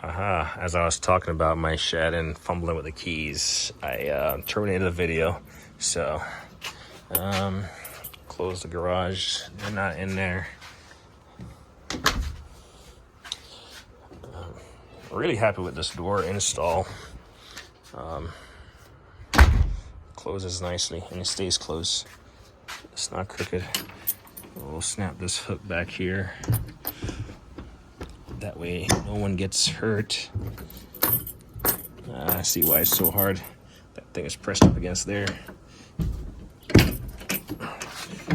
Haha, as I was talking about my shed and fumbling with the keys, I terminated the video. So, close the garage. They're not in there. Really happy with this door install. Closes nicely and it stays closed. It's not crooked. We'll snap this hook back here. That way no one gets hurt. I see why it's so hard. That thing is pressed up against there.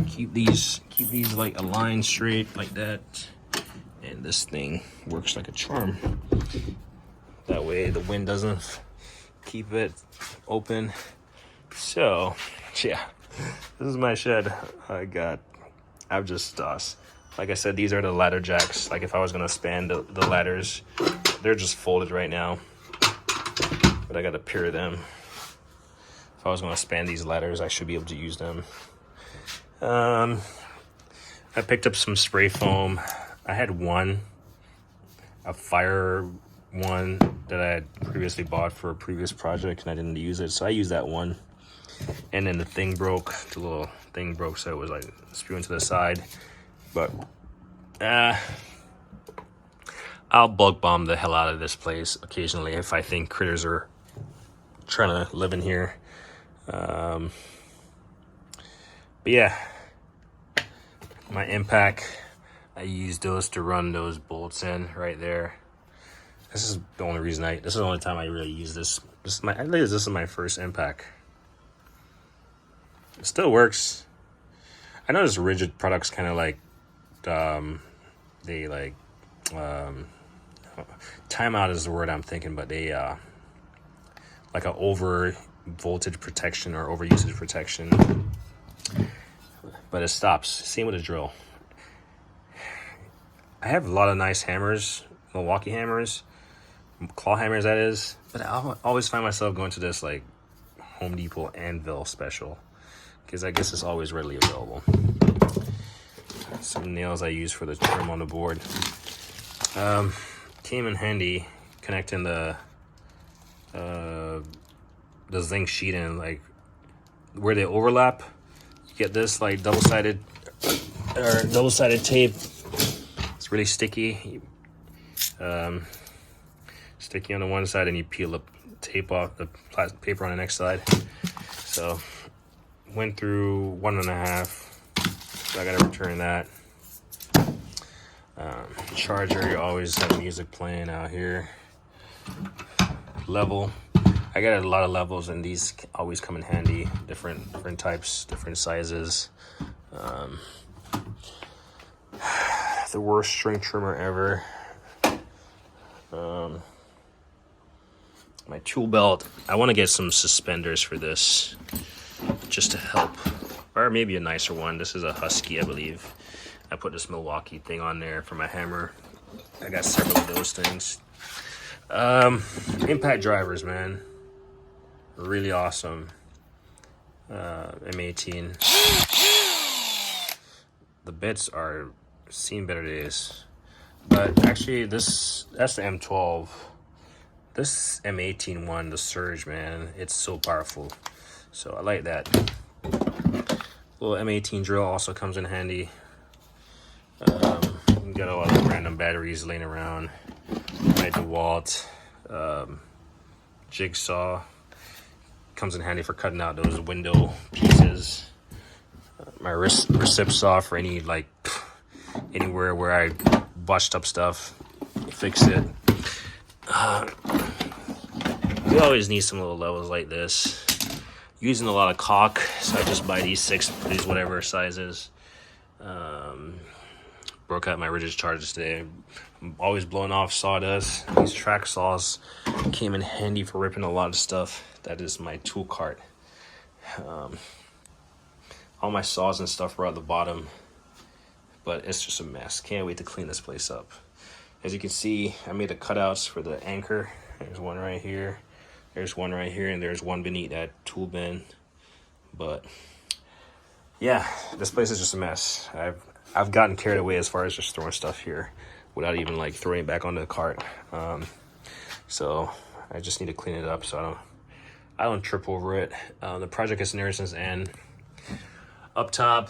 Keep these like aligned straight like that. And this thing works like a charm. That way the wind doesn't keep it open. So yeah, this is my shed. I've just like I said, these are the ladder jacks. Like if I was gonna span the ladders, they're just folded right now, but I gotta pure them. If I was gonna span these ladders, I should be able to use them. I picked up some spray foam. I had a fire one that I had previously bought for a previous project and I didn't use it, so I used that one. And then the little thing broke, so it was like spewing to the side. But I'll bug bomb the hell out of this place occasionally if I think critters are trying to live in here. But yeah, my impact, I use those to run those bolts in right there. This is the only reason this is the only time I really use this. I think this is my first impact. It still works. I know this rigid product's kind of like, timeout is the word I'm thinking, but they, like a over voltage protection or over usage protection, but it stops. Same with a drill. I have a lot of nice hammers, Milwaukee hammers, claw hammers that is, but I always find myself going to this like Home Depot Anvil special because I guess it's always readily available. Some nails I use for the trim on the board. Came in handy connecting the zinc sheet in, like where they overlap. You get this like double-sided tape. It's really sticky. Sticky on the one side, and you peel the tape off, the plastic paper on the next side. So went through 1.5. So I gotta return that. Charger, you always have music playing out here. Level, I got a lot of levels, and these always come in handy. Different types, different sizes. The worst string trimmer ever. My tool belt. I want to get some suspenders for this, just to help, or maybe a nicer one. This is a Husky, I believe. I put this Milwaukee thing on there for my hammer. I got several of those things. Impact drivers, man, really awesome. M18. The bits are seen better days, but actually that's the M12. This M18 one, the Surge, man, it's so powerful. So I like that. Little M18 drill also comes in handy. Got a lot of random batteries laying around. My DeWalt jigsaw comes in handy for cutting out those window pieces. My recip saw for any anywhere where I botched up stuff, fix it. We always need some little levels like this. Using a lot of caulk, so I just buy these whatever sizes. Broke out my rigid charges today. I'm always blowing off sawdust. These track saws came in handy for ripping a lot of stuff. That is my tool cart. All my saws and stuff are at the bottom, but it's just a mess. Can't wait to clean this place up. As you can see, I made the cutouts for the anchor. There's one right here. There's one right here, and there's one beneath that tool bin. But yeah, this place is just a mess. I've gotten carried away as far as just throwing stuff here without even like throwing it back onto the cart. So I just need to clean it up so I don't trip over it. The project is near its end. Up top,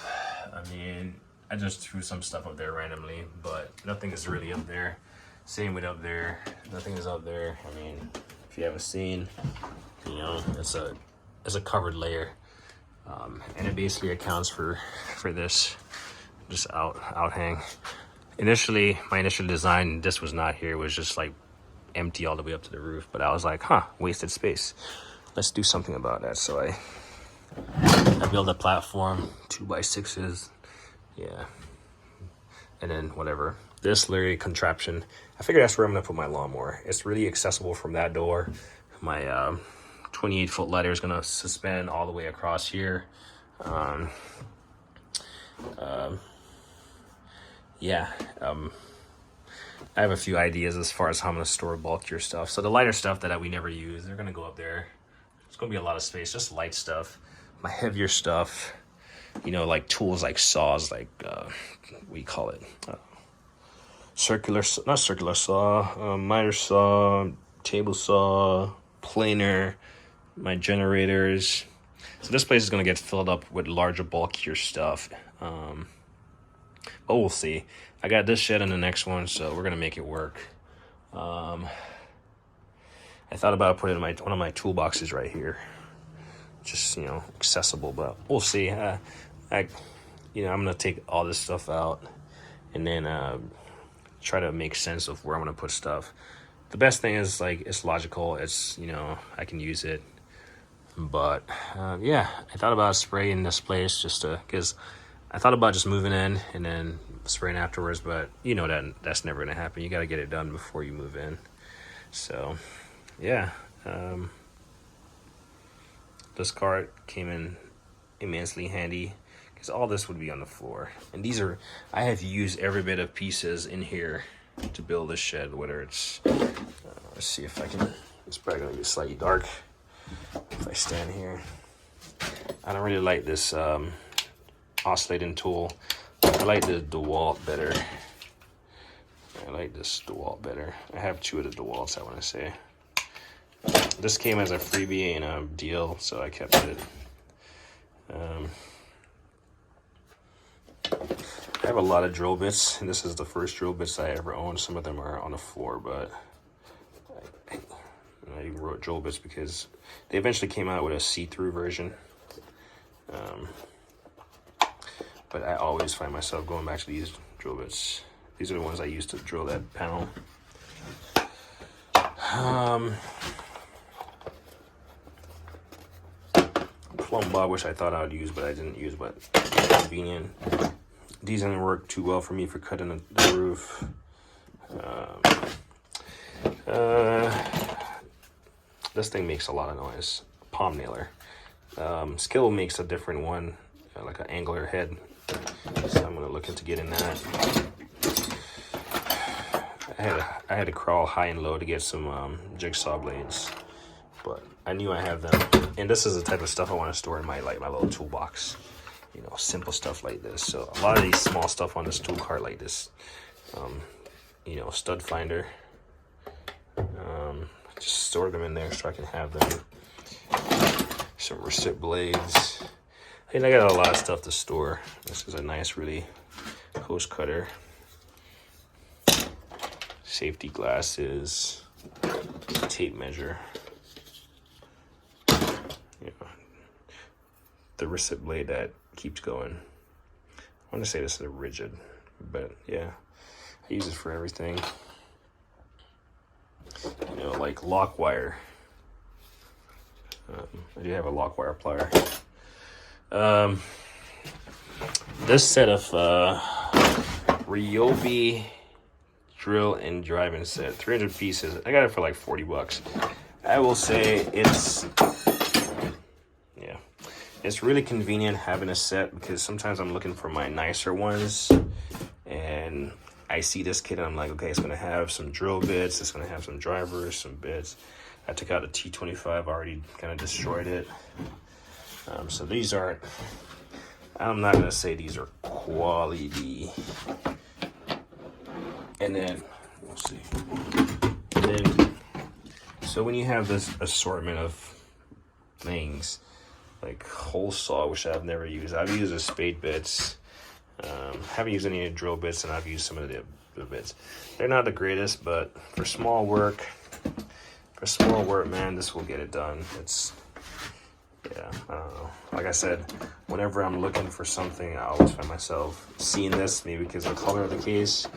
I mean, I just threw some stuff up there randomly, but nothing is really up there. Same with up there, nothing is up there. I mean, if you haven't seen, you know, it's a covered layer, and it basically accounts for this just out hang. Initially, my initial design, this was not here. It was just like empty all the way up to the roof. But I was like, huh, wasted space. Let's do something about that. So I built a platform, 2x6s, yeah, and then whatever. This literally contraption, I figured that's where I'm gonna put my lawnmower. It's really accessible from that door. My 28-foot ladder is gonna suspend all the way across here. I have a few ideas as far as how I'm gonna store bulkier stuff. So the lighter stuff that we never use, they're gonna go up there. It's gonna be a lot of space, just light stuff. My heavier stuff, you know, like tools like saws, like we call it not circular saw, miter saw, table saw, planer, my generators. So this place is gonna get filled up with larger, bulkier stuff. But we'll see. I got this shed in the next one, so we're gonna make it work. I thought about putting one of my toolboxes right here, just, you know, accessible. But we'll see. You know, I'm gonna take all this stuff out and then try to make sense of where I'm gonna put stuff. The best thing is, like, it's logical. It's, you know, I can use it. But yeah, I thought about spraying this place just because I thought about just moving in and then spraying afterwards, but you know that's never gonna happen. You got to get it done before you move in. So yeah, this cart came in immensely handy because all this would be on the floor, and I have used every bit of pieces in here to build this shed. Whether it's let's see if I can. It's probably gonna be slightly dark if I stand here. I don't really like this oscillating tool. I like the DeWalt better. I like this DeWalt better. I have two of the DeWalts, I want to say. This came as a freebie in a deal, so I kept it. I have a lot of drill bits, and this is the first drill bits I ever owned. Some of them are on the floor, but I wrote drill bits because they eventually came out with a see-through version. But I always find myself going back to these drill bits. These are the ones I used to drill that panel. Plumb bob, which I thought I would use, but I didn't use, but convenient. These didn't work too well for me for cutting the roof. This thing makes a lot of noise. Palm nailer. Skill makes a different one, like an angler head. So I'm gonna look into getting that. I had to crawl high and low to get some jigsaw blades, but I knew I have them. And this is the type of stuff I want to store in my little toolbox. You know, simple stuff like this. So a lot of these small stuff on this tool cart like this, you know, stud finder. Just store them in there so I can have them. Some recip blades. And I got a lot of stuff to store. This is a nice, really hose cutter. Safety glasses. Tape measure. You know, the recip blade that keeps going. I want to say this is a rigid, but yeah, I use it for everything. You know, like lock wire. I do have a lock wire plier. This set of Ryobi drill and driving set, 300 pieces. I got it for like $40. I will say it's really convenient having a set because sometimes I'm looking for my nicer ones and I see this kit and I'm like, okay, it's gonna have some drill bits, it's gonna have some drivers, some bits. I took out the T25, already kind of destroyed it. So these aren't, I'm not gonna say these are quality. And then, let's see. And then So when you have this assortment of things, like hole saw, which I've never used. I've used the spade bits. Haven't used any drill bits, and I've used some of the bits. They're not the greatest, but for small work, man, this will get it done. It's, yeah, I don't know. Like I said, whenever I'm looking for something, I always find myself seeing this, maybe because of the color of the case,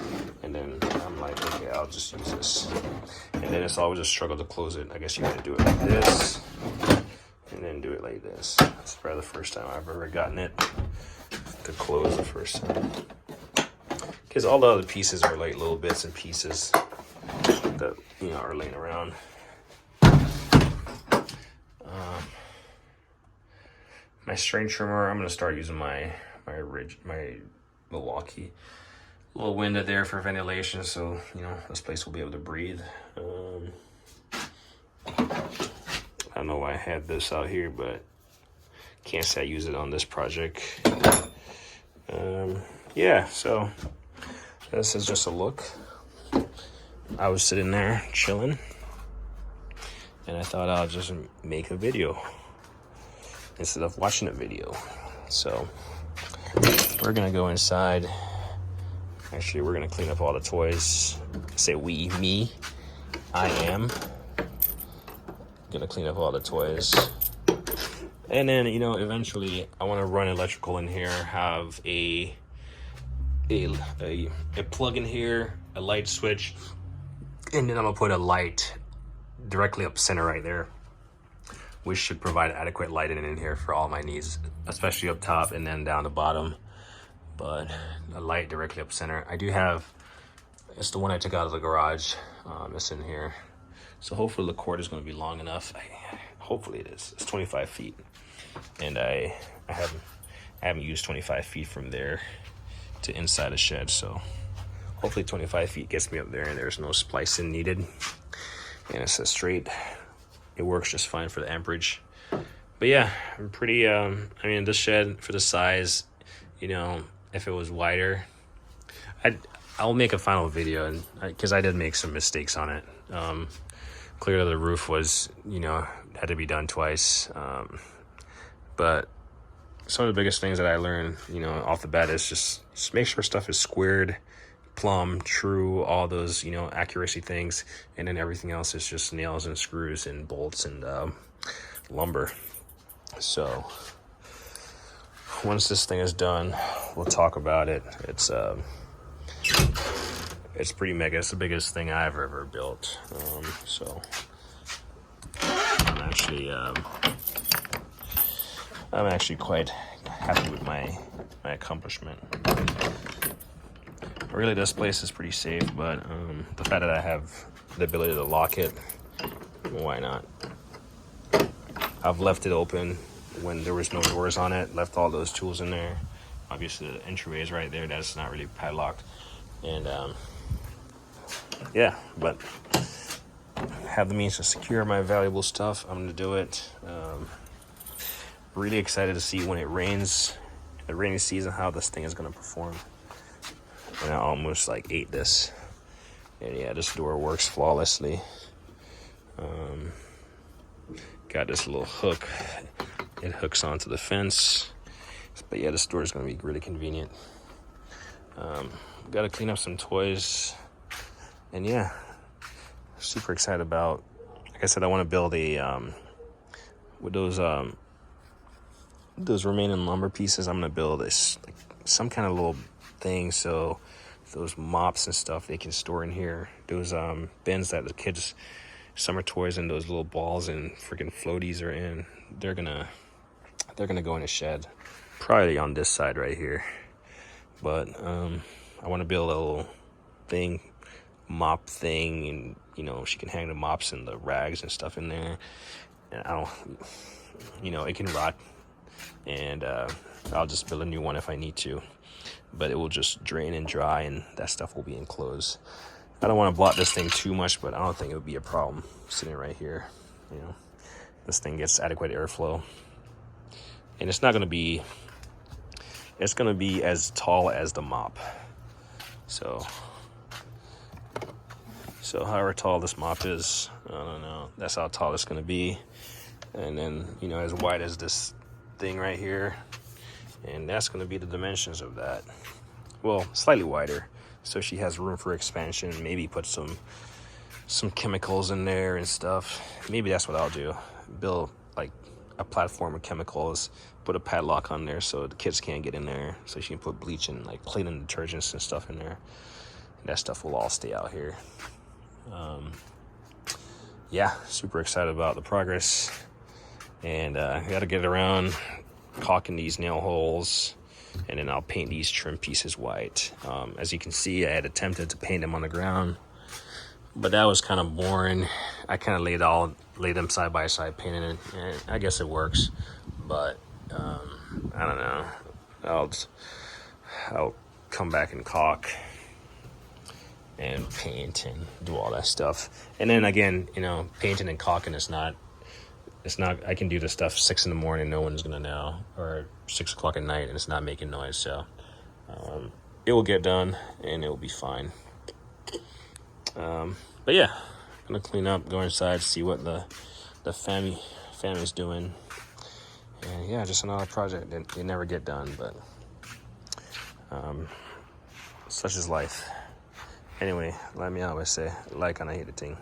and then I'm like, okay, I'll just use this. And then it's always a struggle to close it. I guess you gotta do it like this, and then do it like this. That's probably the first time I've ever gotten it to close the first time. Because all the other pieces are like little bits and pieces that, you know, are laying around. My string trimmer, I'm gonna start using my Milwaukee. A little window there for ventilation, so you know this place will be able to breathe. I don't know why I had this out here, but can't say I use it on this project. Yeah, so this is just a look. I was sitting there chilling, and I thought I'll just make a video instead of watching a video. So we're gonna go inside. Actually, we're gonna clean up all the toys. Say we, me, I am gonna clean up all the toys. And then, you know, eventually I want to run electrical in here, have a plug in here, a light switch, and then I'm gonna put a light directly up center right there, which should provide adequate lighting in here for all my needs, especially up top and then down the bottom. But a light directly up center. I do have, it's the one I took out of the garage. It's in here. So hopefully the cord is going to be long enough. Hopefully it is. It's 25 feet. And I haven't used 25 feet from there to inside the shed. So hopefully 25 feet gets me up there and there's no splicing needed. And it's a straight, it works just fine for the amperage. But yeah, I'm pretty, I mean, this shed for the size, you know, if it was wider, I'll make a final video, and because I did make some mistakes on it. Clearly the roof was, you know, had to be done twice. But some of the biggest things that I learned, you know, off the bat is just make sure stuff is squared, plumb, true, all those, you know, accuracy things, and then everything else is just nails and screws and bolts and lumber. So once this thing is done, we'll talk about it. It's pretty mega. It's the biggest thing I've ever built. So I'm actually quite happy with my accomplishment. Really, this place is pretty safe, but the fact that I have the ability to lock it, why not? I've left it open when there was no doors on it, left all those tools in there. Obviously the entryway is right there, that's not really padlocked. And yeah, but have the means to secure my valuable stuff, I'm gonna do it. Really excited to see when it rains, the rainy season, how this thing is gonna perform. And I almost like ate this. And yeah, this door works flawlessly. Got this little hook. It hooks onto the fence. But yeah, this door is going to be really convenient. Got to clean up some toys. And yeah, super excited about, like I said, I want to build a, with those remaining lumber pieces, I'm going to build this, like, some kind of little thing so those mops and stuff they can store in here. Those bins that the kids' summer toys and those little balls and freaking floaties are in, they're gonna go in a shed, probably on this side right here. But I want to build a little thing, mop thing, and you know, she can hang the mops and the rags and stuff in there. And I don't, you know, it can rot, and I'll just build a new one if I need to. But it will just drain and dry, and that stuff will be enclosed. I don't want to block this thing too much, but I don't think it would be a problem sitting right here. You know, this thing gets adequate airflow, and it's not going to be, it's going to be as tall as the mop. So So however tall this mop is, I don't know, that's how tall it's gonna be. And then, you know, as wide as this thing right here, and that's gonna be the dimensions of that. Well, slightly wider, so she has room for expansion. Maybe put some chemicals in there and stuff. Maybe that's what I'll do. Build like a platform of chemicals, put a padlock on there so the kids can't get in there, so she can put bleach and like cleaning detergents and stuff in there. And that stuff will all stay out here. Yeah, super excited about the progress. And I gotta get around caulking these nail holes, and then I'll paint these trim pieces white. As you can see, I had attempted to paint them on the ground, but that was kind of boring. I kind of laid them side by side, painted it, and I guess it works. But I don't know. I'll come back and caulk and paint and do all that stuff. And then again, you know, painting and caulking is not. I can do this stuff 6 in the morning, no one's gonna know, or 6 o'clock at night, and it's not making noise. So it will get done, and it will be fine. But yeah, gonna clean up, go inside, see what the family's doing, and yeah, just another project that you never get done, but such is life. Anyway, like me always say, like and I hate the thing.